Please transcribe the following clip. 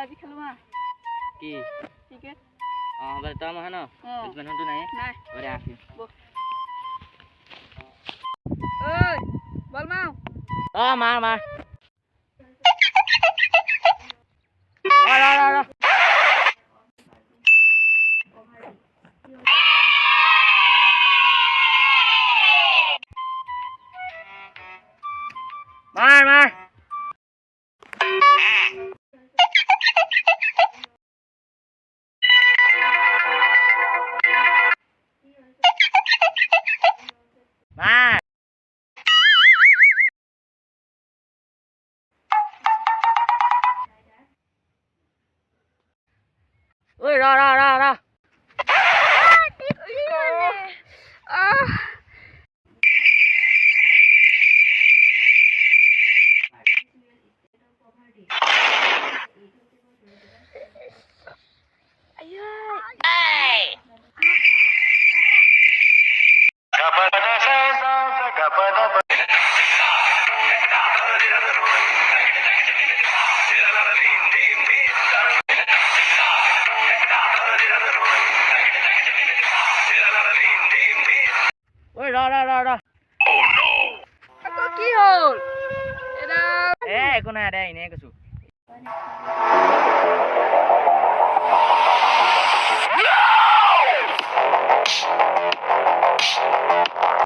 আজি খেলো মা কি ক্ৰিকেট হ'ব তই মই ন বেটছমেনটো নাই নাই ওরে আসি ওই বল মাও মার মার মার মার মার ওই রা রা রা রা ওই রা রা রা রা কি হল এটা একো নাই দে এনে কৈছো